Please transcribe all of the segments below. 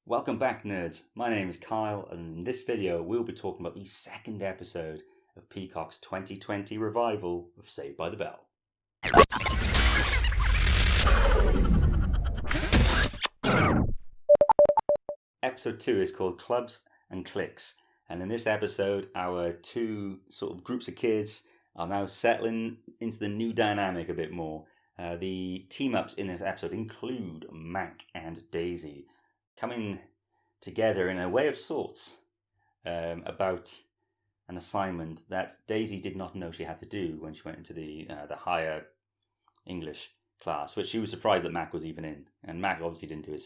Welcome back, nerds. My name is Kyle, and in this video we'll be talking about the second episode of Peacock's 2020 revival of Saved by the Bell. Episode 2 is called Clubs and Cliques, and in this episode our two sort of groups of kids are now settling into the new dynamic a bit more. The team-ups in this episode include Mac and Daisy, coming together in a way of sorts about an assignment that Daisy did not know she had to do when she went into the higher English class, which she was surprised that Mac was even in. And Mac obviously didn't do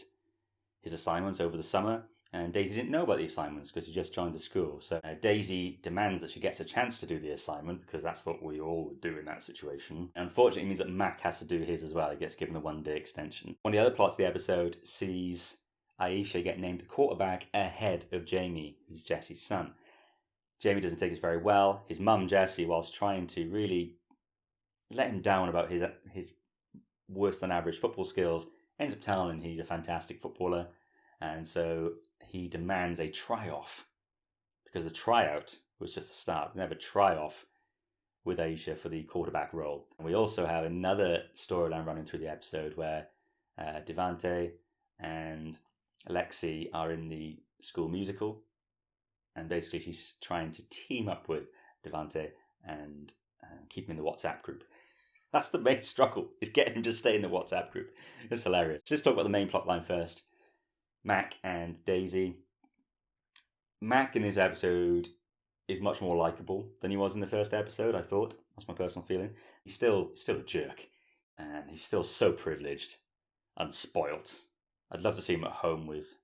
his assignments over the summer, and Daisy didn't know about the assignments because she just joined the school. So Daisy demands that she gets a chance to do the assignment because that's what we all would do in that situation. And unfortunately, it means that Mac has to do his as well. He gets given a one-day extension. One of the other plots of the episode sees Aisha get named the quarterback ahead of Jamie, who's Jesse's son. Jamie doesn't take this very well. His mum, Jessie, whilst trying to really let him down about his worse than average football skills, ends up telling him he's a fantastic footballer, and so he demands a try-off, because the tryout was just a start. Never try-off with Aisha for the quarterback role. And we also have another storyline running through the episode where Devante and Alexi are in the school musical, and basically she's trying to team up with Devante and keep him in the WhatsApp group. That's the main struggle, is getting him to stay in the WhatsApp group. It's hilarious. Let's talk about the main plot line first. Mac and Daisy. Mac in this episode is much more likeable than he was in the first episode, I thought. That's my personal feeling. He's still a jerk, and he's still so privileged and spoilt. I'd love to see him at home with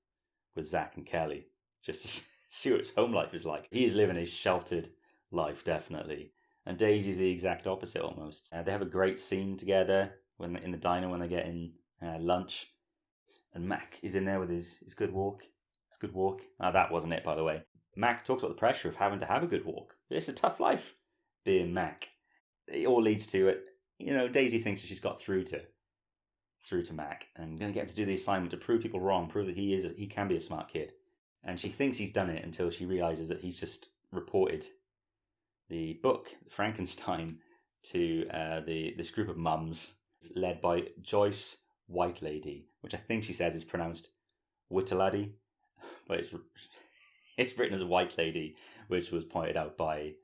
Zach and Kelly, just to see what his home life is like. He is living a sheltered life, definitely. And Daisy's the exact opposite, almost. They have a great scene together when in the diner when they get in lunch. And Mac is in there with his good walk. His good walk. That wasn't it, by the way. Mac talks about the pressure of having to have a good walk. It's a tough life being Mac. It all leads to it. Daisy thinks that she's got through to Mac and going to get him to do the assignment to prove people wrong, prove that he can be a smart kid. And she thinks he's done it until she realises that he's just reported the book, Frankenstein, to this group of mums led by Joyce Whitelady, which I think she says is pronounced Whittlady, but it's written as Whitelady, which was pointed out by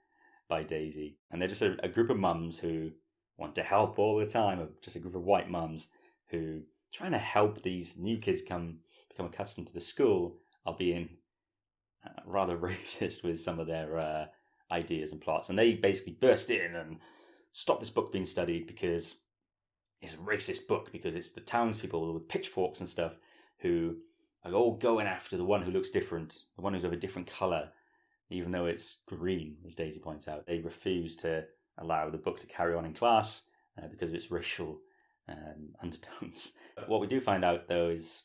Daisy. And they're just a group of mums who want to help all the time, just a group of white mums who trying to help these new kids become accustomed to the school, are being rather racist with some of their ideas and plots. And they basically burst in and stop this book being studied because it's a racist book, because it's the townspeople with pitchforks and stuff who are all going after the one who looks different, the one who's of a different colour, even though it's green, as Daisy points out. They refuse to allow the book to carry on in class because of its racial undertones. What we do find out, though, is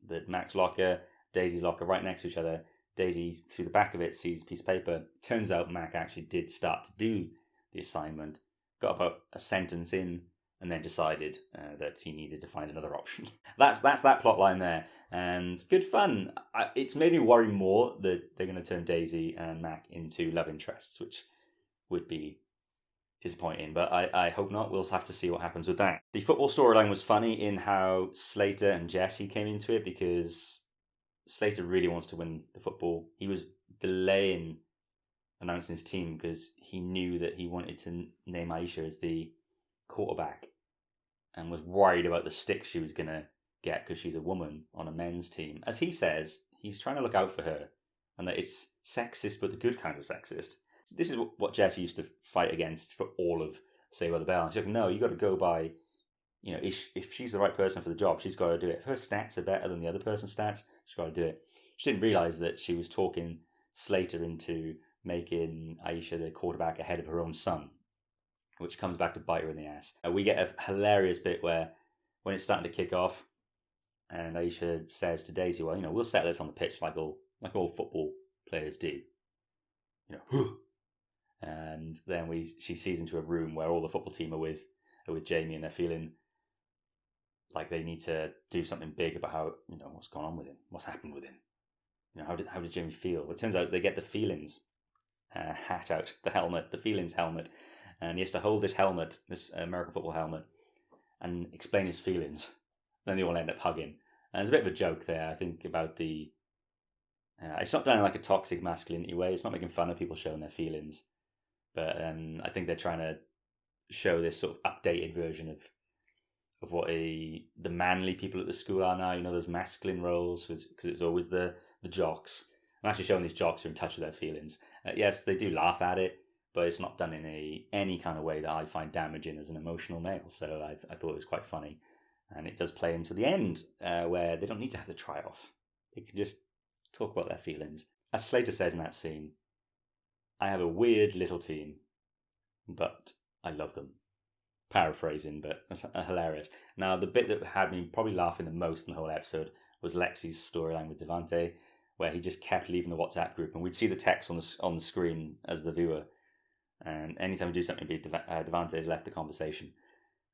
that Mac's locker, Daisy's locker, right next to each other. Daisy, through the back of it, sees a piece of paper. Turns out Mac actually did start to do the assignment, got about a sentence in, and then decided that he needed to find another option. That's that plot line there, and good fun. It's made me worry more that they're going to turn Daisy and Mac into love interests, which would be disappointing, but I hope not. We'll have to see what happens with that. The football storyline was funny in how Slater and Jesse came into it, because Slater really wants to win the football. He was delaying announcing his team because he knew that he wanted to name Aisha as the quarterback and was worried about the stick she was going to get because she's a woman on a men's team. As he says, he's trying to look out for her, and that it's sexist, but the good kind of sexist. This is what Jessie used to fight against for all of Saved by the Bell. And she's like, no, you got to go by, if she's the right person for the job, she's got to do it. If her stats are better than the other person's stats, she's got to do it. She didn't realise that she was talking Slater into making Aisha the quarterback ahead of her own son, which comes back to bite her in the ass. We get a hilarious bit where, when it's starting to kick off, and Aisha says to Daisy, well, we'll settle this on the pitch like all football players do. And then she sees into a room where all the football team are with Jamie, and they're feeling like they need to do something big about how, what's going on with him, what's happened with him. How does Jamie feel? Well, it turns out they get the feelings hat out, the helmet, the feelings helmet, and he has to hold this helmet, this American football helmet, and explain his feelings. Then they all end up hugging. And there's a bit of a joke there, I think, about the... it's not done in like a toxic masculinity way. It's not making fun of people showing their feelings. But I think they're trying to show this sort of updated version of what the manly people at the school are now. Those masculine roles, because it's always the jocks. And actually showing these jocks are in touch with their feelings. Yes, they do laugh at it, but it's not done in any kind of way that I find damaging as an emotional male. So I thought it was quite funny. And it does play into the end, where they don't need to have the try-off. They can just talk about their feelings. As Slater says in that scene, I have a weird little team, but I love them. Paraphrasing, but that's hilarious. Now, the bit that had me probably laughing the most in the whole episode was Lexi's storyline with Devante, where he just kept leaving the WhatsApp group, and we'd see the text on the screen as the viewer. And anytime we do something, Devante has left the conversation.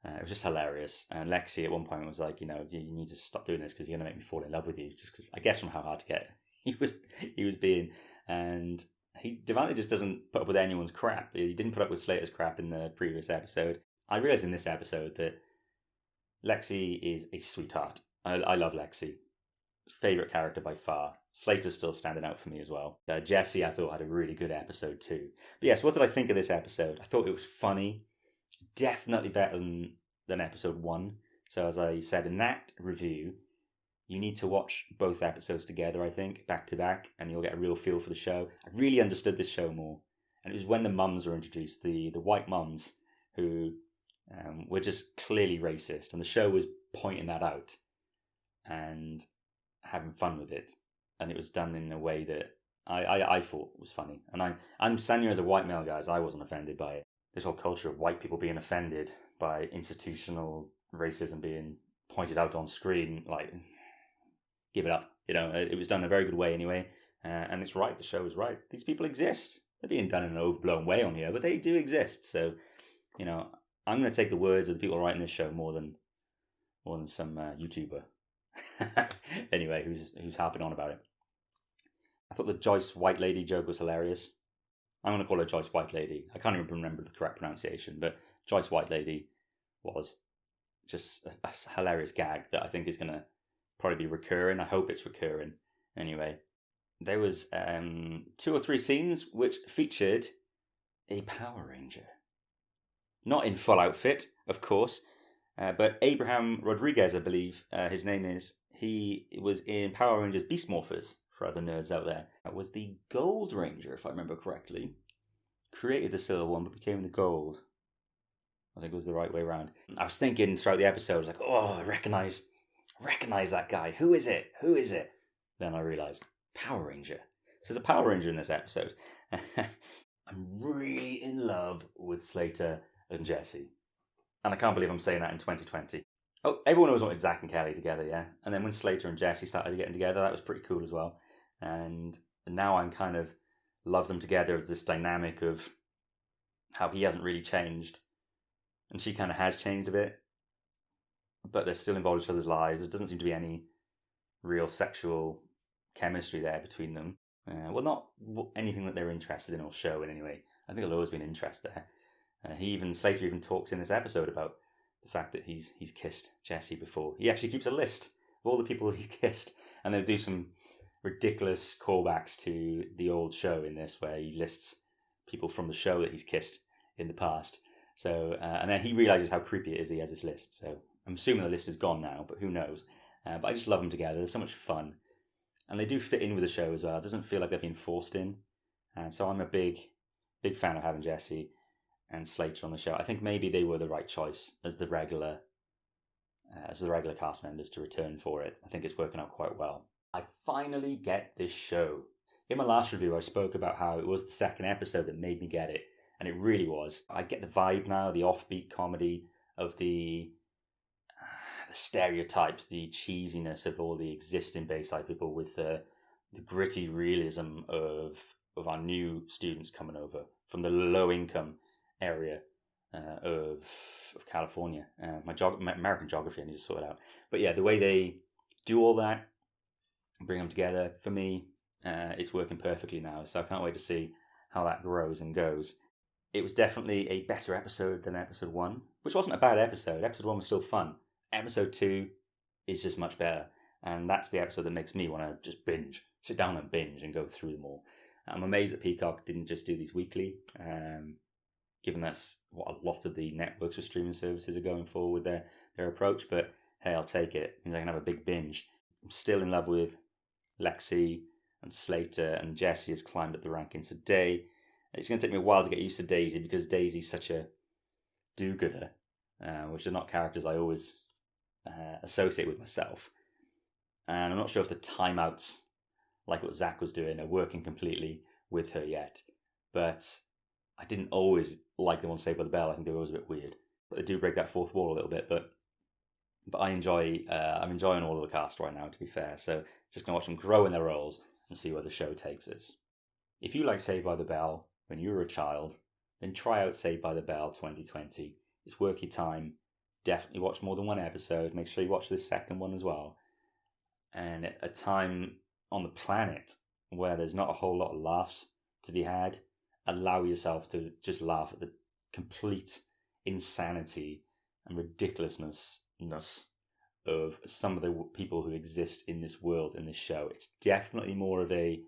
It was just hilarious. And Lexi at one point was like, you need to stop doing this because you're going to make me fall in love with you. Just because, I guess, from how hard to get he was being. And Devante just doesn't put up with anyone's crap. He didn't put up with Slater's crap in the previous episode. I realised in this episode that Lexi is a sweetheart. I love Lexi. Favourite character by far. Slater's still standing out for me as well. Jesse, I thought, had a really good episode too. But yes, what did I think of this episode? I thought it was funny. Definitely better than episode 1. So as I said in that review, you need to watch both episodes together, I think, back to back, and you'll get a real feel for the show. I really understood this show more. And it was when the mums were introduced, the white mums, who were just clearly racist. And the show was pointing that out and having fun with it. And it was done in a way that I thought was funny. And I'm standing here as a white male, guys. I wasn't offended by it. This whole culture of white people being offended by institutional racism being pointed out on screen, like, give it up. It was done in a very good way anyway. And it's right. The show is right. These people exist. They're being done in an overblown way on here, but they do exist. So, I'm going to take the words of the people writing this show more than some YouTuber. Anyway, who's harping on about it. I thought the Joyce White Lady joke was hilarious. I'm going to call her Joyce White Lady. I can't even remember the correct pronunciation, but Joyce White Lady was just a hilarious gag that I think is going to probably be recurring. I hope it's recurring. Anyway, there was 2 or 3 scenes which featured a Power Ranger. Not in full outfit, of course, but Abraham Rodriguez, I believe his name is. He was in Power Rangers Beast Morphers, for other nerds out there. That was the Gold Ranger, if I remember correctly. Created the silver one, but became the gold. I think it was the right way around. I was thinking throughout the episode, I was like, oh, I recognize that guy. Who is it? Then I realised, Power Ranger. So there's a Power Ranger in this episode. I'm really in love with Slater and Jesse. And I can't believe I'm saying that in 2020. Oh, everyone always wanted Zach and Kelly together, yeah? And then when Slater and Jesse started getting together, that was pretty cool as well. And now I'm kind of love them together as this dynamic of how he hasn't really changed. And she kind of has changed a bit. But they're still involved in each other's lives. There doesn't seem to be any real sexual chemistry there between them. Well, not anything that they're interested in or show in anyway. I think there'll always be an interest there. Slater even talks in this episode about the fact that he's kissed Jesse before. He actually keeps a list of all the people he's kissed, and they'll do some ridiculous callbacks to the old show in this, where he lists people from the show that he's kissed in the past. So, and then he realizes how creepy it is that he has this list. So I'm assuming the list is gone now, but who knows? But I just love them together. They're so much fun, and they do fit in with the show as well. It doesn't feel like they're being forced in, and so I'm a big fan of having Jesse and Slater on the show. I think maybe they were the right choice as the regular cast members to return for it. I think it's working out quite well. I finally get this show. In my last review, I spoke about how it was the second episode that made me get it, and it really was. I get the vibe now, the offbeat comedy of the stereotypes, the cheesiness of all the existing Bayside people with the gritty realism of our new students coming over from the low income area of California. My American geography, I need to sort it out. But yeah, the way they do all that, bring them together, for me, it's working perfectly now. So I can't wait to see how that grows and goes. It was definitely a better episode than episode 1, which wasn't a bad episode. Episode 1 was still fun. Episode 2 is just much better. And that's the episode that makes me want to just sit down and binge and go through them all. I'm amazed that Peacock didn't just do these weekly, given that's what a lot of the networks or streaming services are going for with their approach. But hey, I'll take it. It means I can have a big binge. I'm still in love with Lexi and Slater, and Jesse has climbed up the rankings today. It's going to take me a while to get used to Daisy, because Daisy's such a do-gooder, which are not characters I always associate with myself. And I'm not sure if the timeouts, like what Zach was doing, are working completely with her yet. But I didn't always like them on Saved by the Bell. I think they were always a bit weird. But they do break that fourth wall a little bit. But I'm enjoying all of the cast right now, to be fair. So just going to watch them grow in their roles and see where the show takes us. If you like Saved by the Bell when you were a child, then try out Saved by the Bell 2020. It's worth your time. Definitely watch more than one episode. Make sure you watch this second one as well. And at a time on the planet where there's not a whole lot of laughs to be had, allow yourself to just laugh at the complete insanity and ridiculousness of some of the people who exist in this world, in this show. It's definitely more of a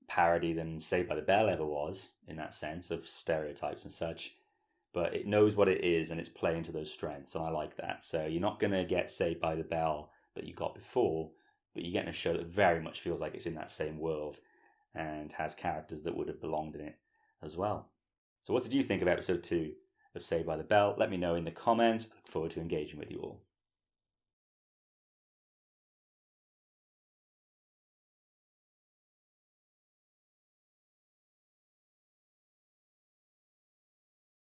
parody than Saved by the Bell ever was, in that sense of stereotypes and such. But it knows what it is, and it's playing to those strengths, and I like that. So you're not going to get Saved by the Bell that you got before, but you're getting a show that very much feels like it's in that same world and has characters that would have belonged in it as well. So what did you think of episode 2 of Saved by the Bell? Let me know in the comments. I look forward to engaging with you all.